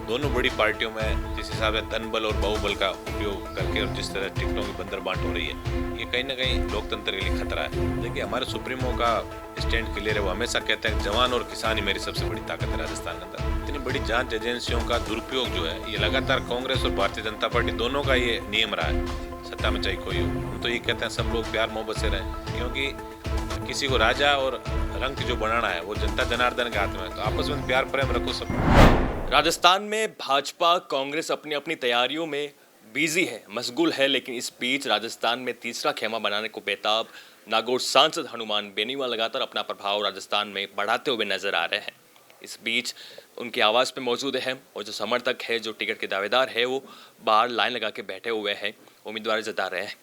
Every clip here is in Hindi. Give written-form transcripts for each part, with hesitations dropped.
दोनों बड़ी पार्टियों में जिस हिसाब से धन बल और बाहुबल का उपयोग करके और जिस तरह टिकटों की बंदर बांट हो रही है, ये कहीं ना कहीं लोकतंत्र के लिए खतरा है। देखिए, हमारे सुप्रीमो का स्टैंड क्लियर है। वो हमेशा कहते हैं जवान और किसान ही मेरी सबसे बड़ी ताकत है राजस्थान के अंदर। इतनी बड़ी जांच एजेंसियों का दुरुपयोग जो है, ये लगातार कांग्रेस और भारतीय जनता पार्टी दोनों का ये नियम रहा है। सत्ता में चाहे कोई हो, हम तो ये कहते हैं सब लोग प्यार मोहब्बत से रहें, क्योंकि किसी को राजा और रंग जो बनाना है वो जनता जनार्दन के हाथ में है। तो आपस में प्यार प्रेम रखो सब। राजस्थान में भाजपा कांग्रेस अपनी अपनी तैयारियों में बिजी है, मशगूल है, लेकिन इस बीच राजस्थान में तीसरा खेमा बनाने को बेताब नागौर सांसद हनुमान बेनीवाल लगातार अपना प्रभाव राजस्थान में बढ़ाते हुए नजर आ रहे हैं। इस बीच उनकी आवाज़ पे मौजूद है और जो समर्थक है, जो टिकट के दावेदार है, वो बाहर लाइन लगा के बैठे हुए हैं, उम्मीदवार जता रहे हैं।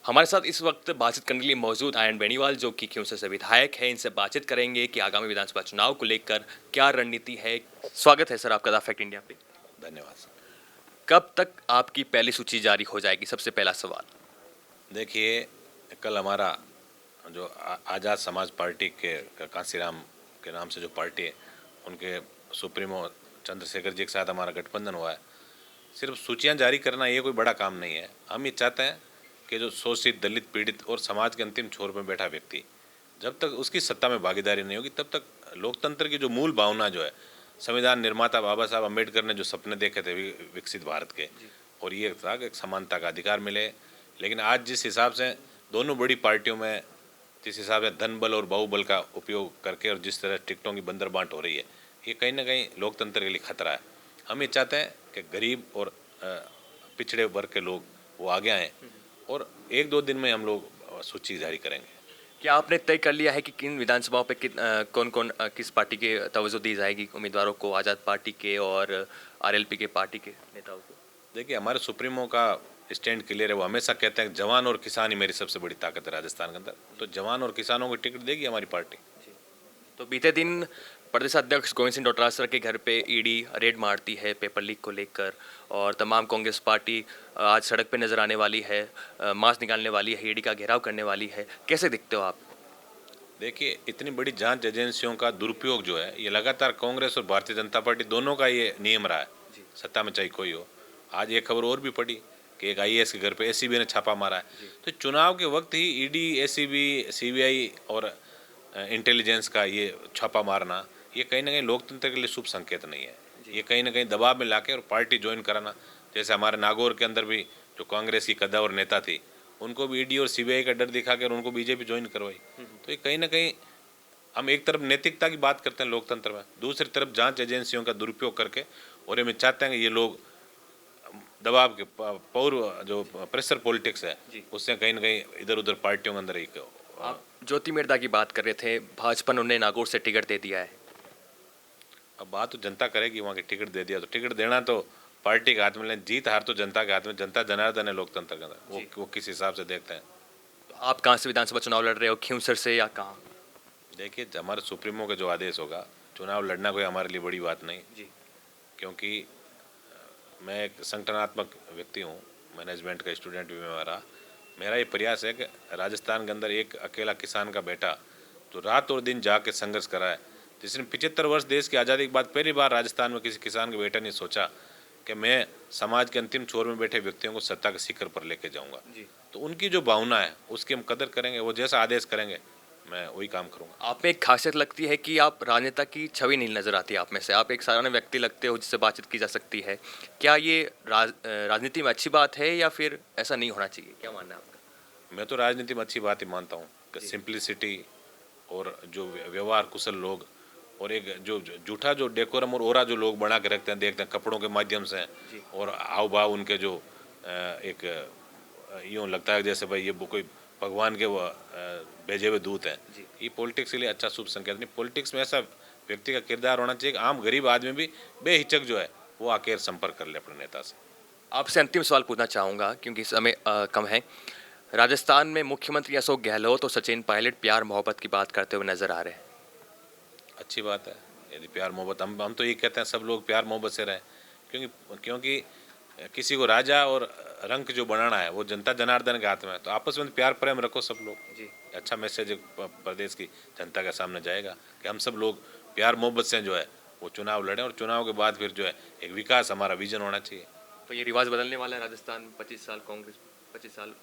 हमारे साथ इस वक्त बातचीत करने के लिए मौजूद आयन बेनीवाल, जो कि खिवसर से विधायक है। इनसे बातचीत करेंगे कि आगामी विधानसभा चुनाव को लेकर क्या रणनीति है। स्वागत है सर आपका द फैक्ट इंडिया पे। धन्यवाद सर। कब तक आपकी पहली सूची जारी हो जाएगी, सबसे पहला सवाल। देखिए, कल हमारा जो आज़ाद समाज पार्टी के कांसीराम के नाम से जो पार्टी है, उनके सुप्रीमो चंद्रशेखर जी के साथ हमारा गठबंधन हुआ है। सिर्फ सूचियां जारी करना ये कोई बड़ा काम नहीं है। हम ये चाहते हैं कि जो शोषित, दलित, पीड़ित और समाज के अंतिम छोर पर बैठा व्यक्ति, जब तक उसकी सत्ता में भागीदारी नहीं होगी, तब तक लोकतंत्र की जो मूल भावना जो है, संविधान निर्माता बाबा साहब अम्बेडकर ने जो सपने देखे थे विकसित भारत के, और ये था कि समानता का अधिकार मिले। लेकिन आज जिस हिसाब से दोनों बड़ी पार्टियों में जिस हिसाब से धन बल और बाहुबल का उपयोग करके और जिस तरह टिकटों की बंदर बांट हो रही है, ये कहीं ना कहीं लोकतंत्र के लिए खतरा है। हम ये चाहते हैं कि गरीब और पिछड़े वर्ग के लोग वो आगे आएँ, और एक दो दिन में हम लोग सूची जारी करेंगे। क्या आपने तय कर लिया है कि किन विधानसभाओं पे कौन कौन किस पार्टी के तवज्जो दी जाएगी उम्मीदवारों को, आज़ाद पार्टी के और आरएलपी के पार्टी के नेताओं को? देखिए, हमारे सुप्रीमो का स्टैंड क्लियर है। वो हमेशा कहते हैं जवान और किसान ही मेरी सबसे बड़ी ताकत है राजस्थान के अंदर। तो जवान और किसानों को टिकट देगी हमारी पार्टी। तो बीते दिन प्रदेश अध्यक्ष गोविंद सिंह डोटासरा के घर पे ईडी रेड मारती है पेपर लीक को लेकर, और तमाम कांग्रेस पार्टी आज सड़क पे नजर आने वाली है, मास्क निकालने वाली है, ईडी का घेराव करने वाली है। कैसे दिखते हो आप? देखिए, इतनी बड़ी जांच एजेंसियों का दुरुपयोग जो है, ये लगातार कांग्रेस और भारतीय जनता पार्टी दोनों का ये नियम रहा है। सत्ता में चाहे कोई हो। आज एक खबर और भी पड़ी कि एक आईएएस के घर पे एसीबी ने छापा मारा है। तो चुनाव के वक्त ही ईडी, एसीबी, सीबीआई और इंटेलिजेंस का ये छापा मारना, ये कहीं ना कहीं लोकतंत्र के लिए शुभ संकेत नहीं है। ये कहीं ना कहीं दबाव में लाके और पार्टी ज्वाइन कराना। जैसे हमारे नागौर के अंदर भी जो कांग्रेस की कद्दावर नेता थी, उनको भी ईडी और सीबीआई का डर दिखा कर उनको बीजेपी ज्वाइन करवाई। तो ये कहीं ना कहीं हम एक तरफ नैतिकता की बात करते हैं लोकतंत्र में, दूसरी तरफ जांच एजेंसियों का दुरुपयोग करके, और हम चाहते हैं कि ये लोग दबाव के पौर जो प्रेशर पॉलिटिक्स है, उससे कहीं ना कहीं इधर उधर पार्टियों के अंदर एक आप ज्योति मिर्धा की बात कर रहे थे, भाजपा ने उन्हें नागौर से टिकट दे दिया है। अब बात तो जनता करेगी। वहाँ की टिकट दे दिया तो टिकट देना तो पार्टी के हाथ में, लेकिन जीत हार तो जनता के हाथ में। जनता जनार्दन है लोकतंत्र के अंदर, वो किस हिसाब से देखते हैं। तो आप कहाँ से विधानसभा चुनाव लड़ रहे हो, खिवसर से या कहाँ? देखिए, हमारे सुप्रीमो का जो आदेश होगा, चुनाव लड़ना कोई हमारे लिए बड़ी बात नहीं जी। क्योंकि मैं एक संगठनात्मक व्यक्ति हूँ, मैनेजमेंट का स्टूडेंट भी मैं रहा। मेरा ये प्रयास है कि राजस्थान के अंदर एक अकेला किसान का बेटा जो रात और दिन जाके संघर्ष करा है, जिसने 75 वर्ष देश की आज़ादी के बाद पहली बार राजस्थान में किसी किसान के बेटा ने सोचा कि मैं समाज के अंतिम छोर में बैठे व्यक्तियों को सत्ता के शिखर पर लेके जाऊंगा। तो उनकी जो भावना है उसकी हम कदर करेंगे। वो जैसा आदेश करेंगे मैं वही काम करूंगा। आप में एक खासियत लगती है कि आप राजनेता की छवि नहीं नजर आती आप में से, आप एक साधारण व्यक्ति लगते हो जिससे बातचीत की जा सकती है। क्या ये राजनीति में अच्छी बात है या फिर ऐसा नहीं होना चाहिए? क्या मानना है आपका? मैं तो राजनीति में अच्छी बात ही मानता हूँ कि सिंप्लिसिटी और जो व्यवहार कुशल लोग, और एक जो जूठा जो डेकोरम और ओरा जो लोग बना के रखते हैं, देखते हैं कपड़ों के माध्यम से, और हाव भाव उनके जो एक यूँ लगता है जैसे भाई ये कोई भगवान के वो भेजे हुए दूत हैं। ये पॉलिटिक्स के लिए अच्छा शुभ संकेत नहीं। पॉलिटिक्स में ऐसा व्यक्ति का किरदार होना चाहिए कि आम गरीब आदमी भी बेहिचक जो है वो आकर संपर्क कर ले अपने नेता से। आपसे अंतिम सवाल पूछना चाहूँगा क्योंकि समय कम है। राजस्थान में मुख्यमंत्री अशोक गहलोत और सचिन पायलट प्यार मोहब्बत की बात करते हुए नजर आ रहे हैं। अच्छी बात है यदि प्यार मोहब्बत, हम तो ये कहते हैं सब लोग प्यार मोहब्बत से रहें, क्योंकि किसी को राजा और रंक जो बनाना है वो जनता जनार्दन के हाथ में है। तो आपस में प्यार प्रेम रखो सब लोग जी। अच्छा मैसेज प्रदेश की जनता के सामने जाएगा कि हम सब लोग प्यार मोहब्बत से जो है वो चुनाव लड़ें और चुनाव के बाद फिर जो है एक विकास हमारा विजन होना चाहिए। तो ये रिवाज बदलने वाला है राजस्थान में 25 साल कांग्रेस 25 साल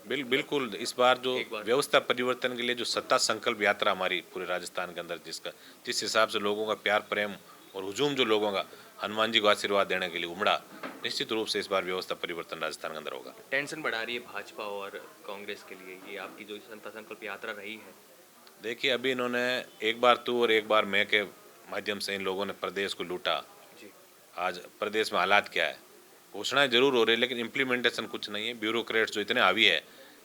बिल्कुल इस बार जो एक बार। व्यवस्था परिवर्तन के लिए जो सत्ता संकल्प यात्रा हमारी पूरे राजस्थान के अंदर जिस हिसाब से लोगों का प्यार प्रेम और हुजूम जो लोगों का हनुमान जी को आशीर्वाद देने के लिए उमड़ा, निश्चित रूप से इस बार व्यवस्था परिवर्तन राजस्थान के अंदर होगा। टेंशन बढ़ा रही है भाजपा और कांग्रेस के लिए ये आपकी जो जनता संकल्प यात्रा रही है। देखिए अभी इन्होंने एक बार तू और एक बार मैं के माध्यम से इन लोगों ने प्रदेश को लूटा। जी आज प्रदेश में हालात क्या है, घोषणाएं जरूर हो रही है लेकिन इम्प्लीमेंटेशन कुछ नहीं है। ब्यूरोक्रेट्स जो इतने हावी है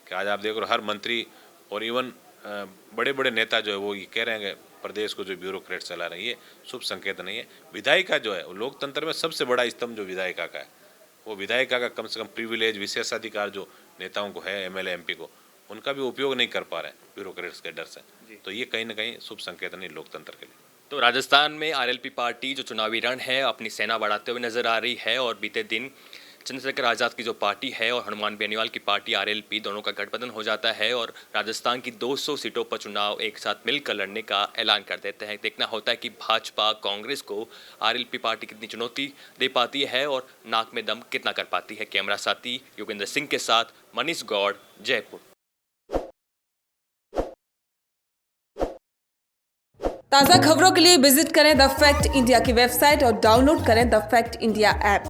कि आज आप देख रहे हो हर मंत्री और इवन बड़े बड़े नेता जो है वो ये कह रहे हैं कि प्रदेश को जो ब्यूरोक्रेट चला रहे हैं, ये शुभ संकेत नहीं है। विधायिका जो है वो लोकतंत्र में सबसे बड़ा स्तंभ जो विधायिका का है, वो विधायिका का कम से कम प्रिविलेज विशेषाधिकार जो नेताओं को है एमएलए एमपी को, उनका भी उपयोग नहीं कर पा रहे हैं ब्यूरोक्रेट्स के डर से। तो ये कहीं ना कहीं शुभ संकेत नहीं लोकतंत्र के लिए। तो राजस्थान में आरएलपी पार्टी जो चुनावी रण है अपनी सेना बढ़ाते हुए नजर आ रही है और बीते दिन चंद्रशेखर आज़ाद की जो पार्टी है और हनुमान बेनीवाल की पार्टी आरएलपी दोनों का गठबंधन हो जाता है और राजस्थान की 200 सीटों पर चुनाव एक साथ मिलकर लड़ने का ऐलान कर देते हैं। देखना होता है कि भाजपा कांग्रेस को आरएलपी पार्टी कितनी चुनौती दे पाती है और नाक में दम कितना कर पाती है। कैमरा साथी योगेंद्र सिंह के साथ मनीष गौड़, जयपुर। ताज़ा खबरों के लिए विजिट करें द फैक्ट इंडिया की वेबसाइट और डाउनलोड करें द फैक्ट इंडिया ऐप।